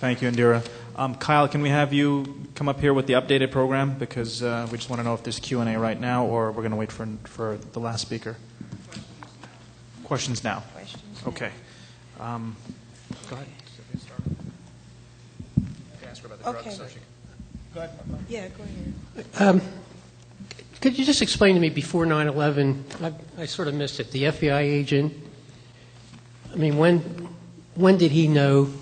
Thank you, Indira. Kyle, can we have you come up here with the updated program? Because we just want to know if there's Q&A right now or we're going to wait for the last speaker. Questions now. Okay. Go ahead. Ask her about the drugs, so she can. Go ahead. Yeah, go ahead. Could you just explain to me before 9/11? I sort of missed it. The FBI agent. I mean, when did he know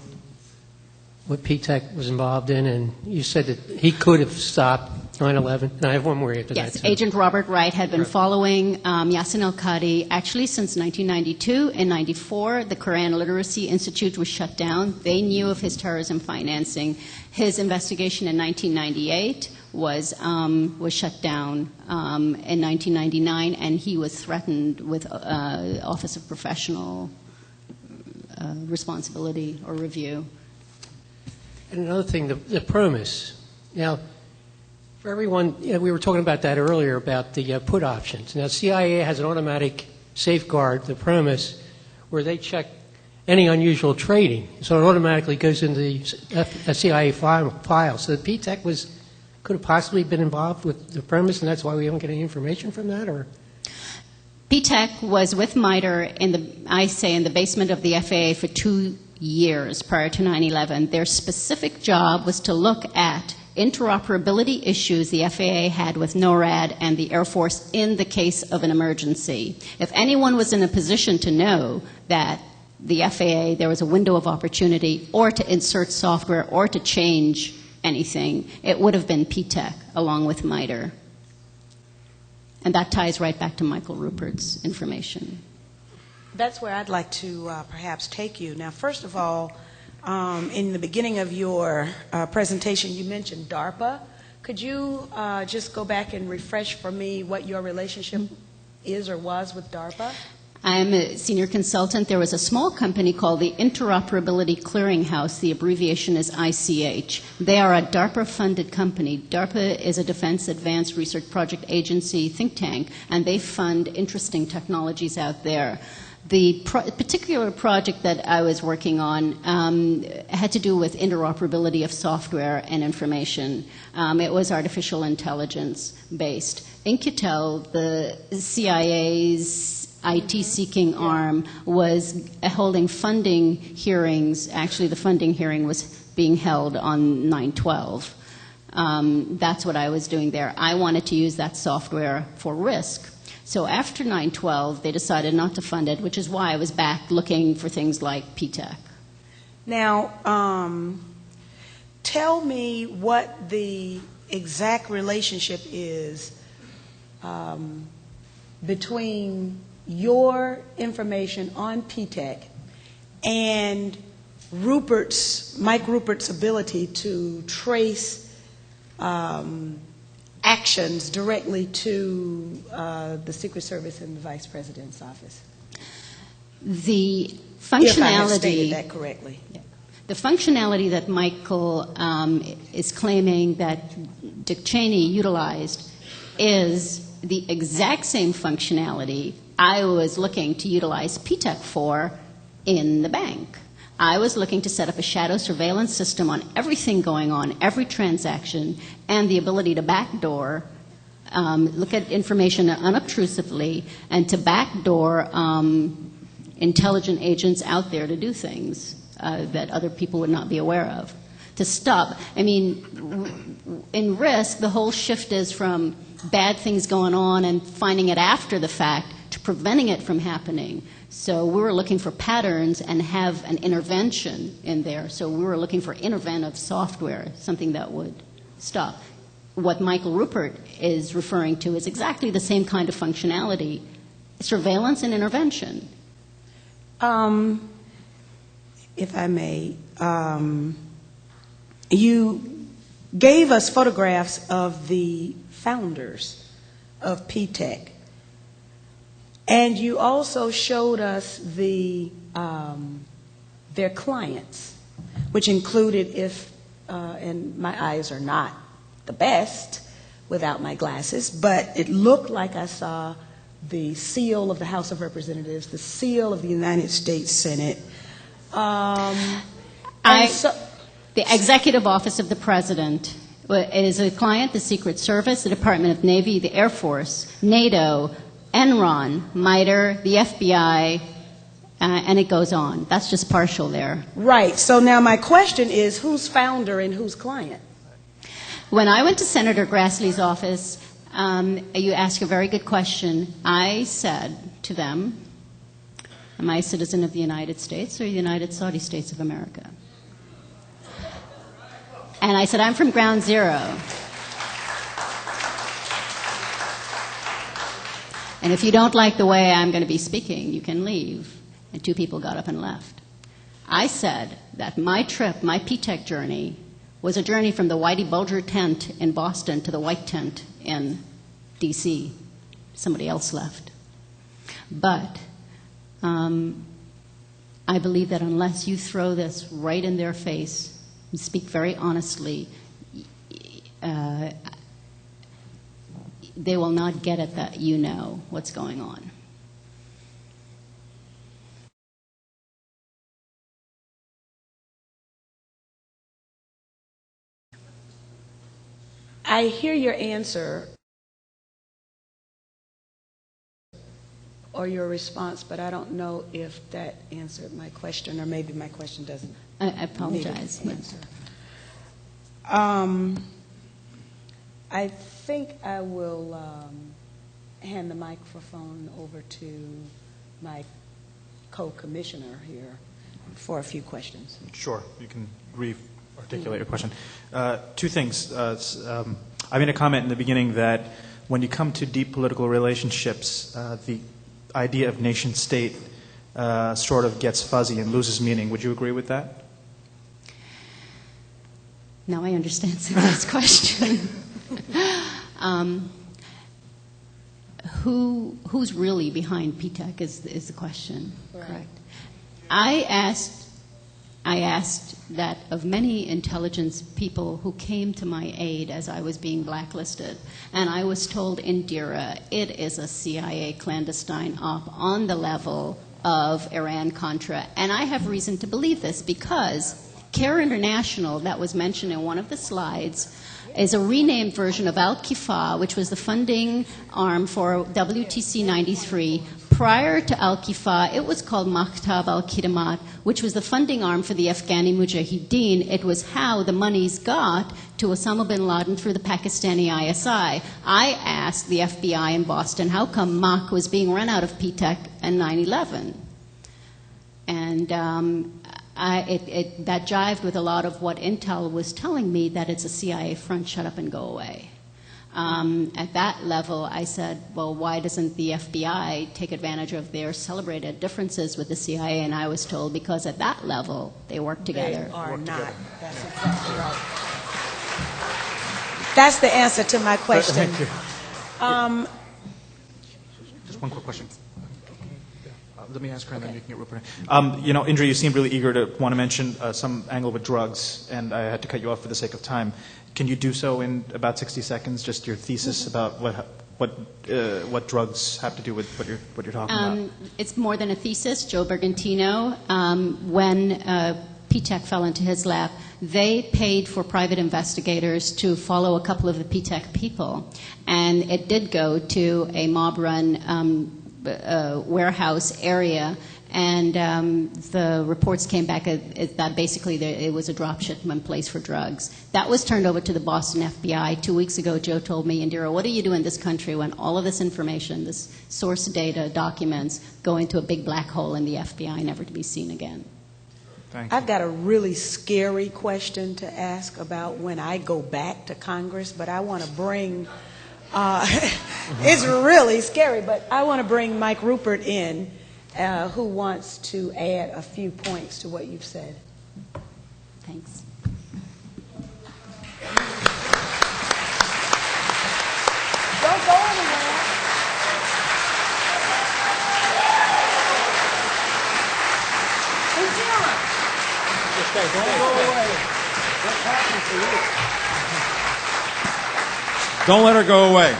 what PTEC was involved in? And you said that he could have stopped 9/11. And I have one more after that. Yes, Agent Robert Wright had been following Yassin al-Qadi actually since 1992. In 94, the Quran Literacy Institute was shut down. They knew of his terrorism financing. His investigation in 1998 was shut down in 1999, and he was threatened with Office of Professional Responsibility or Review. And another thing, the promise. Now, for everyone, we were talking about that earlier about the put options. Now, CIA has an automatic safeguard, the promise, where they check any unusual trading. So it automatically goes into the CIA file. So the PTEC could have possibly been involved with the premise, and that's why we haven't got any information from that, or? PTEC was with MITRE in the basement of the FAA for 2 years prior to 9/11. Their specific job was to look at interoperability issues the FAA had with NORAD and the Air Force in the case of an emergency. If anyone was in a position to know that the FAA, there was a window of opportunity or to insert software or to change anything, it would have been PTEC along with MITRE. And that ties right back to Michael Ruppert's information. That's where I'd like to perhaps take you. Now, first of all, in the beginning of your presentation, you mentioned DARPA. Could you just go back and refresh for me what your relationship is or was with DARPA? I'm a senior consultant. There was a small company called the Interoperability Clearinghouse. The abbreviation is ICH. They are a DARPA-funded company. DARPA is a Defense Advanced Research Project Agency think tank, and they fund interesting technologies out there. The particular project that I was working on had to do with interoperability of software and information. It was artificial intelligence based. In-Q-Tel, the CIA's IT-seeking arm, was holding funding hearings. Actually, the funding hearing was being held on 9/12. That's what I was doing there. I wanted to use that software for risk. So after 9/12, they decided not to fund it, which is why I was back looking for things like PTEC. Now, tell me what the exact relationship is between your information on PTEC and Mike Ruppert's ability to trace actions directly to the Secret Service and the Vice President's office. The functionality, if I have stated that correctly. Yeah. The functionality that Michael is claiming that Dick Cheney utilized is the exact same functionality I was looking to utilize PTEC for in the bank. I was looking to set up a shadow surveillance system on everything going on, every transaction, and the ability to backdoor, look at information unobtrusively, and to backdoor intelligent agents out there to do things that other people would not be aware of. To stop, I mean, in risk, the whole shift is from bad things going on and finding it after the fact to preventing it from happening. So we were looking for patterns and have an intervention in there. So we were looking for interventive software, something that would stop. What Michael Ruppert is referring to is exactly the same kind of functionality, surveillance and intervention. If I may, you gave us photographs of the founders of PTEC. And you also showed us their clients, which included, and my eyes are not the best without my glasses, but it looked like I saw the seal of the House of Representatives, the seal of the United States Senate. The Executive Office of the President is a client, the Secret Service, the Department of Navy, the Air Force, NATO, Enron, MITRE, the FBI, and it goes on. That's just partial there. Right. So now my question is, who's founder and who's client? When I went to Senator Grassley's office, you asked a very good question. I said to them, am I a citizen of the United States or the United Saudi States of America? And I said, I'm from Ground Zero. And if you don't like the way I'm going to be speaking, you can leave. And 2 people got up and left. I said that my trip, my PTEC journey, was a journey from the Whitey Bulger tent in Boston to the white tent in D.C. Somebody else left. But I believe that unless you throw this right in their face and speak very honestly, they will not get it that you know what's going on. I hear your answer or your response, but I don't know if that answered my question, or maybe my question doesn't. I apologize. Need an answer. I think I will hand the microphone over to my co-commissioner here for a few questions. Sure, you can articulate your question. 2 things. I made a comment in the beginning that when you come to deep political relationships, the idea of nation-state sort of gets fuzzy and loses meaning. Would you agree with that? Now I understand Cindy's question. Who's really behind PTEC is the question, right. Correct? I asked that of many intelligence people who came to my aid as I was being blacklisted, and I was told, Indira, it is a CIA clandestine op on the level of Iran-Contra. And I have reason to believe this because CARE International, that was mentioned in one of the slides, is a renamed version of Al-Kifa, which was the funding arm for WTC 93. Prior to Al-Kifa, it was called Maktab al-Khidamat, which was the funding arm for the Afghani Mujahideen. It was how the monies got to Osama bin Laden through the Pakistani ISI. I asked the FBI in Boston, how come MAK was being run out of PTEC and 9/11? And that jived with a lot of what Intel was telling me, that it's a CIA front, shut up and go away. At that level, I said, well, why doesn't the FBI take advantage of their celebrated differences with the CIA? And I was told, because at that level, they work together. They are not. That's exactly right. That's the answer to my question. Thank you. Just one quick question. Let me ask her, and then you can get Ruppert. Indra, you seemed really eager to want to mention some angle with drugs, and I had to cut you off for the sake of time. Can you do so in about 60 seconds? Just your thesis about what drugs have to do with what you're talking about. It's more than a thesis. Joe Bergantino, when PTEC fell into his lap, they paid for private investigators to follow a couple of the PTEC people, and it did go to a mob-run warehouse area, and the reports came back that basically it was a drop shipment place for drugs. That was turned over to the Boston FBI. 2 weeks ago, Joe told me, Indira, what do you do in this country when all of this information, this source data, documents, go into a big black hole in the FBI, never to be seen again? Thank you. I've got a really scary question to ask about when I go back to Congress, but I want to bring it's really scary, but I want to bring Mike Ruppert in, who wants to add a few points to what you've said. Thanks. Don't go anywhere. Indira. Don't go away. What's happening for you? Don't let her go away.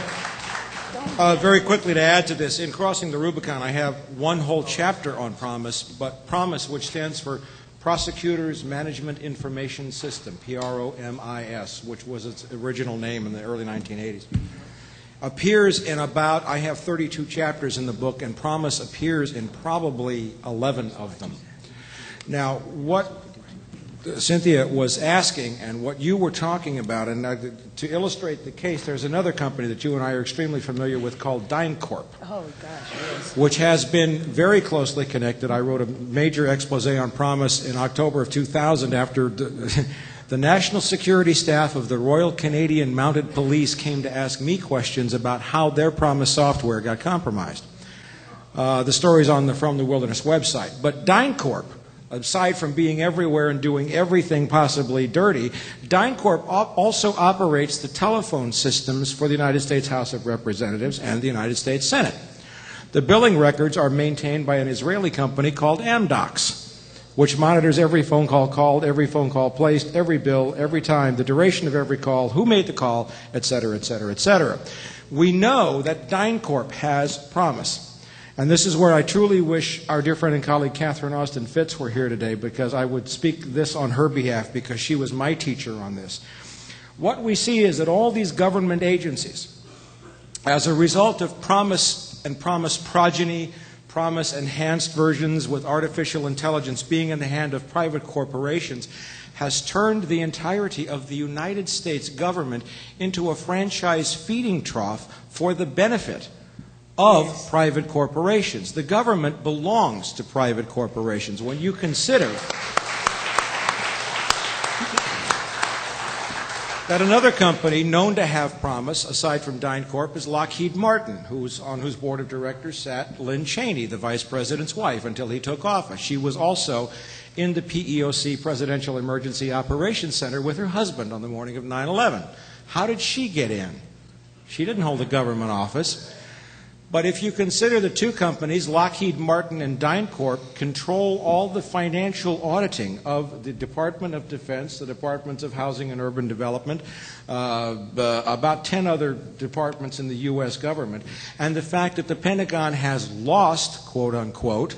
Very quickly to add to this, in Crossing the Rubicon, I have one whole chapter on promise, but promise, which stands for Prosecutors Management Information System, PROMIS, which was its original name in the early 1980s. Appears in about, I have 32 chapters in the book, and PROMIS appears in probably 11 of them. Now, what Cynthia was asking and what you were talking about, and to illustrate the case, there's another company that you and I are extremely familiar with called DynCorp. Oh, gosh, yes. Which has been very closely connected. I wrote a major expose on PROMIS in October of 2000 after the National Security Staff of the Royal Canadian Mounted Police came to ask me questions about how their PROMIS software got compromised. The story's on the From the Wilderness website. But DynCorp, aside from being everywhere and doing everything possibly dirty, DynCorp also operates the telephone systems for the United States House of Representatives and the United States Senate. The billing records are maintained by an Israeli company called Amdocs, which monitors every phone call called, every phone call placed, every bill, every time, the duration of every call, who made the call, et cetera, et cetera, et cetera. We know that DynCorp has PROMIS. And this is where I truly wish our dear friend and colleague Catherine Austin Fitz were here today, because I would speak this on her behalf, because she was my teacher on this. What we see is that all these government agencies, as a result of PROMIS and PROMIS progeny, PROMIS enhanced versions with artificial intelligence being in the hand of private corporations, has turned the entirety of the United States government into a franchise feeding trough for the benefit of private corporations. The government belongs to private corporations. When you consider that another company known to have PROMIS, aside from DynCorp, is Lockheed Martin, on whose board of directors sat Lynn Cheney, the vice president's wife, until he took office. She was also in the PEOC Presidential Emergency Operations Center with her husband on the morning of 9/11. How did she get in? She didn't hold a government office. But if you consider the two companies, Lockheed Martin and DynCorp, control all the financial auditing of the Department of Defense, the Departments of Housing and Urban Development, about 10 other departments in the U.S. government, and the fact that the Pentagon has lost, quote unquote,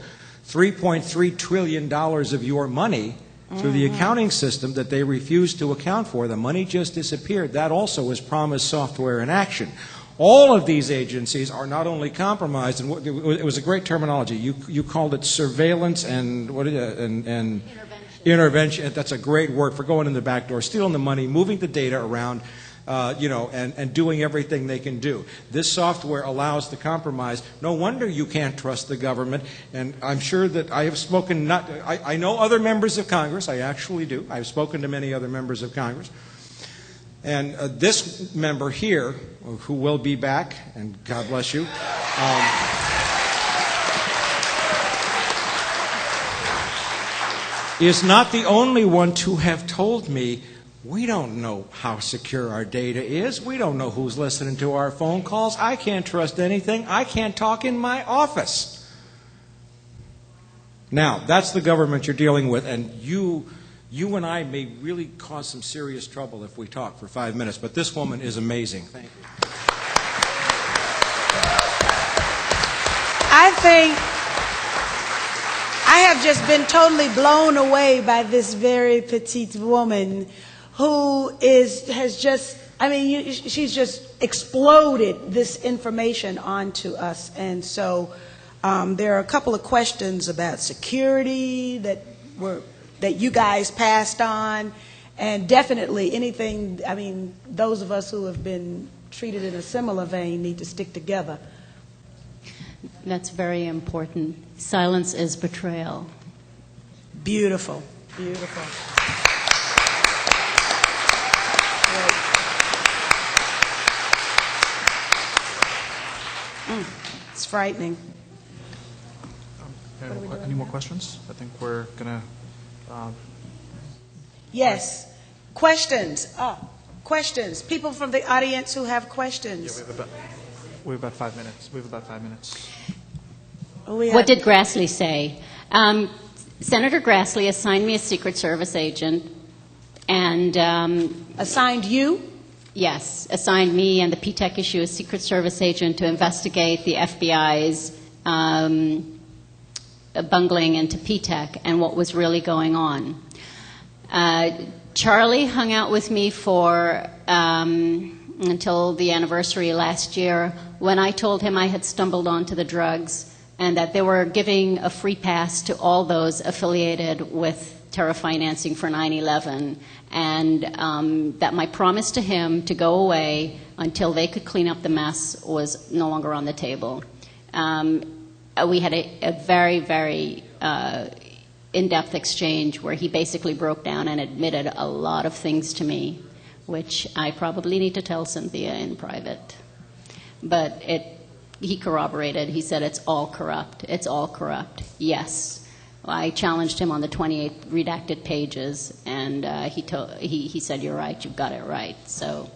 $3.3 trillion of your money through the accounting system that they refuse to account for. The money just disappeared. That also is PROMIS software in action. All of these agencies are not only compromised, and it was a great terminology. You called it surveillance and intervention. That's a great word for going in the back door, stealing the money, moving the data around, and doing everything they can do. This software allows the compromise. No wonder you can't trust the government. And I'm sure that I have spoken. I know other members of Congress. I actually do. I've spoken to many other members of Congress. And this member here, who will be back, and God bless you, is not the only one to have told me, we don't know how secure our data is. We don't know who's listening to our phone calls. I can't trust anything. I can't talk in my office. Now, that's the government you're dealing with, and you and I may really cause some serious trouble if we talk for 5 minutes, but this woman is amazing. Thank you. I think I have just been totally blown away by this very petite woman who has just, she's just exploded this information onto us. And so there are a couple of questions about security that you guys passed on, and definitely anything, those of us who have been treated in a similar vein need to stick together. That's very important. Silence is betrayal. Beautiful, beautiful. It's frightening. Any more questions? I think we're going to... Yes. Questions. Questions. People from the audience who have questions. Yeah, we have about 5 minutes. We have about 5 minutes. What did Grassley say? Senator Grassley assigned me a Secret Service agent, and... assigned you? Yes, assigned me and the PTEC issue a Secret Service agent to investigate the FBI's bungling into PTEC and what was really going on. Charlie hung out with me for until the anniversary last year, when I told him I had stumbled onto the drugs and that they were giving a free pass to all those affiliated with terror financing for 9/11, and that my promise to him to go away until they could clean up the mess was no longer on the table. We had a very, very in-depth exchange where he basically broke down and admitted a lot of things to me, which I probably need to tell Cynthia in private. But he corroborated. He said, it's all corrupt. It's all corrupt. Yes. I challenged him on the 28 redacted pages, and he said, you're right, you've got it right. So,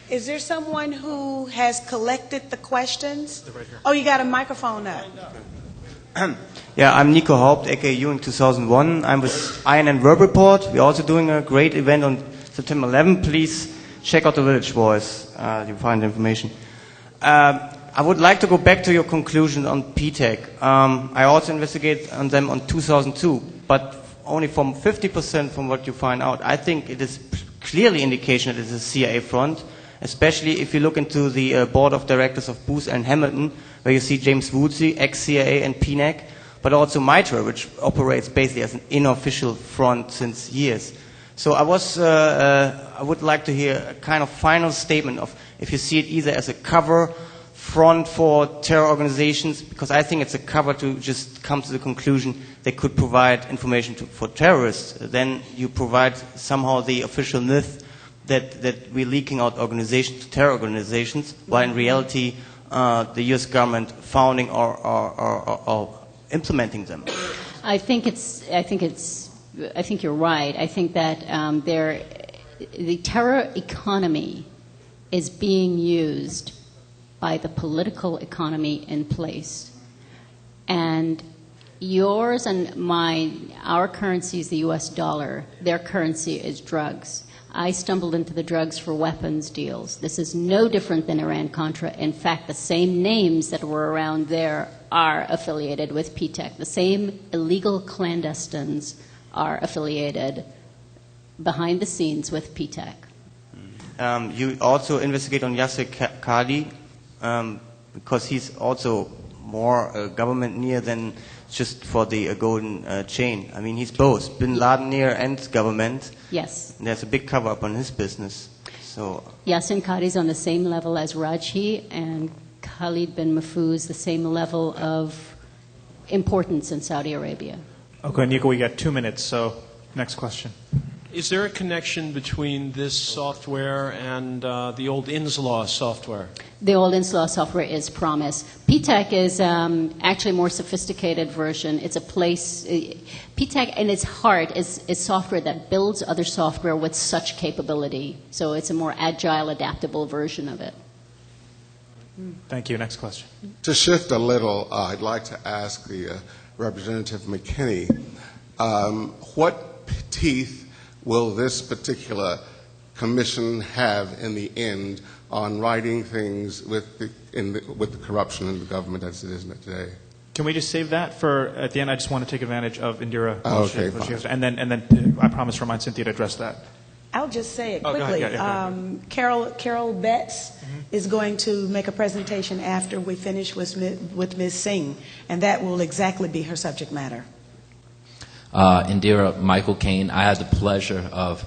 is there someone who has collected the questions? Right here. Oh, you got a microphone up. Yeah, I'm Nico Haupt, aka Ewing 2001. I'm with INN Verb Report. We're also doing a great event on September 11. Please check out the Village Voice. You'll find information. I would like to go back to your conclusion on PTEC. I also investigated on them on 2002, but only from 50% from what you find out. I think it is clearly indication that it is a CIA front, especially if you look into the board of directors of Booz and Hamilton, where you see James Woodsey, ex-CIA and PNAC, but also MITRE, which operates basically as an unofficial front since years. So I would like to hear a kind of final statement of if you see it either as a cover front for terror organizations, because I think it's a cover to just come to the conclusion they could provide information for terrorists. Then you provide somehow the official myth that we're leaking out organizations to terror organizations, while in reality the U.S. government founding or implementing them. I think you're right. I think that the terror economy is being used by the political economy in place. And yours and mine, our currency is the US dollar. Their currency is drugs. I stumbled into the drugs for weapons deals. This is no different than Iran-Contra. In fact, the same names that were around there are affiliated with PTEC. The same illegal clandestines are affiliated behind the scenes with PTEC. You also investigate on Yasser Qadi, because he's also more government near than just for the golden chain. I mean, he's both bin Laden near and government. Yes. And there's a big cover up on his business. So Yassin Qadi is on the same level as Rajhi, and Khalid bin Mahfouz the same level of importance in Saudi Arabia. Okay, Nico, we got 2 minutes, so next question. Is there a connection between this software and the old Inslaw software? The old Inslaw software is Promise. PTEC is actually a more sophisticated version. It's a place, PTEC in its heart is software that builds other software with such capability. So it's a more agile, adaptable version of it. Thank you. Next question. To shift a little, I'd like to ask the Representative McKinney, what teeth will this particular commission have in the end on righting things with the corruption in the government as it is today? Can we just save that for at the end? I just want to take advantage of Indira. Okay, and then I promise to remind Cynthia to address that. I'll just say it Oh, go quickly. ahead. Yeah, Carol Betts is going to make a presentation after we finish with Ms. Singh, and that will exactly be her subject matter. Indira, Michael Caine, I had the pleasure of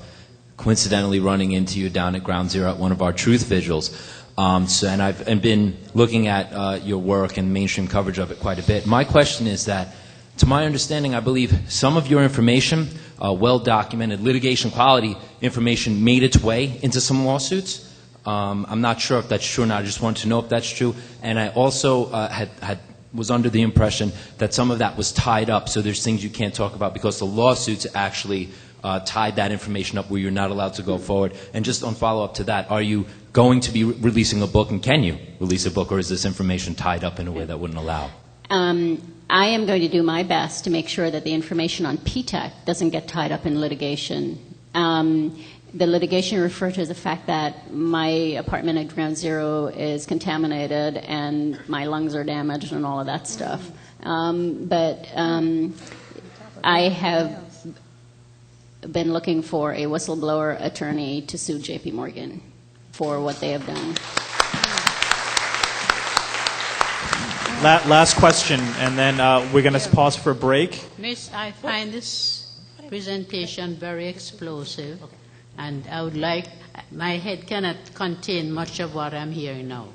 coincidentally running into you down at Ground Zero at one of our truth vigils. And I've been looking at your work and mainstream coverage of it quite a bit. My question is that, to my understanding, I believe some of your information, well-documented litigation quality information, made its way into some lawsuits. I'm not sure if that's true or not. I just wanted to know if that's true. And I also was under the impression that some of that was tied up, so there's things you can't talk about because the lawsuits actually tied that information up where you're not allowed to go forward. And just on follow-up to that, are you going to be releasing a book, and can you release a book, or is this information tied up in a way that wouldn't allow? I am going to do my best to make sure that the information on PTEC doesn't get tied up in litigation. the litigation referred to the fact that my apartment at Ground Zero is contaminated and my lungs are damaged and all of that stuff. But I have been looking for a whistleblower attorney to sue J.P. Morgan for what they have done. Last question, and then we're going to pause for a break. Miss, I find this presentation very explosive, and I would like, my head cannot contain much of what I'm hearing now.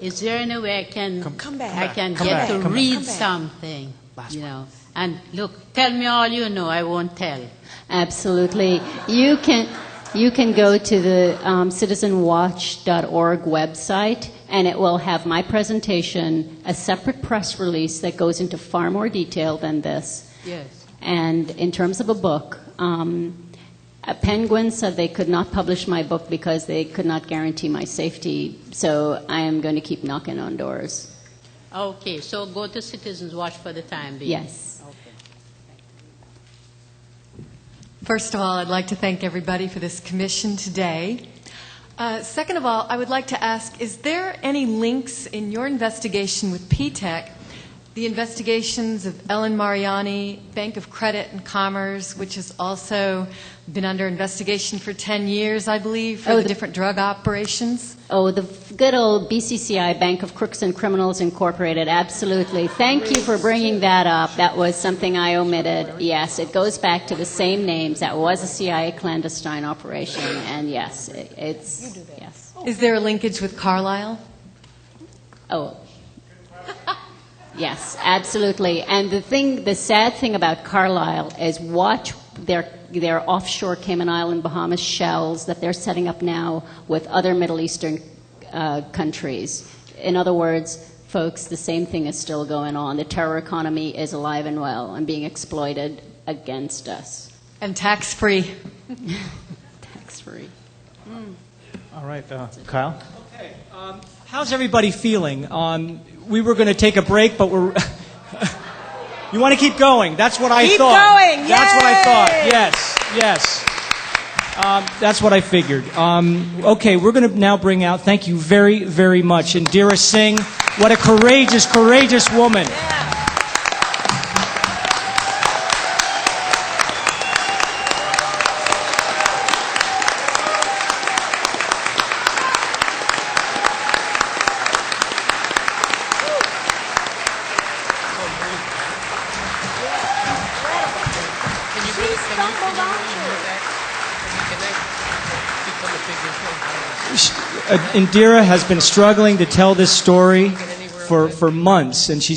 Is there any way I can get to read something, you know? And look, tell me all you know, I won't tell. Absolutely. You can go to the citizenwatch.org website, and it will have my presentation, a separate press release that goes into far more detail than this. Yes. And in terms of a book, Penguin said they could not publish my book because they could not guarantee my safety, so I am going to keep knocking on doors. Okay, so go to Citizens Watch for the time being. Yes. First of all, I'd like to thank everybody for this commission today. Second of all, I would like to ask, is there any links in your investigation with PTEC, the investigations of Ellen Mariani, Bank of Credit and Commerce, which has also been under investigation for 10 years, I believe, for the different drug operations? Oh, the good old BCCI, Bank of Crooks and Criminals Incorporated, absolutely. Thank you for bringing that up. That was something I omitted. Yes, it goes back to the same names. That was a CIA clandestine operation, and yes, it's, yes. Is there a linkage with Carlyle? Oh, yes, absolutely. And the sad thing about Carlyle is watch their offshore Cayman Island, Bahamas shells that they're setting up now with other Middle Eastern countries. In other words, folks, the same thing is still going on. The terror economy is alive and well and being exploited against us. And tax-free. Tax-free. All right, Kyle? Okay. How's everybody feeling? We were going to take a break, but we're... You want to keep going? That's what I thought. Keep going! That's Yay! what I thought. Yes. That's what I figured. Okay, we're going to now bring out, thank you very, very much, Indira Singh. What a courageous, courageous woman. Indira has been struggling to tell this story for months, and she's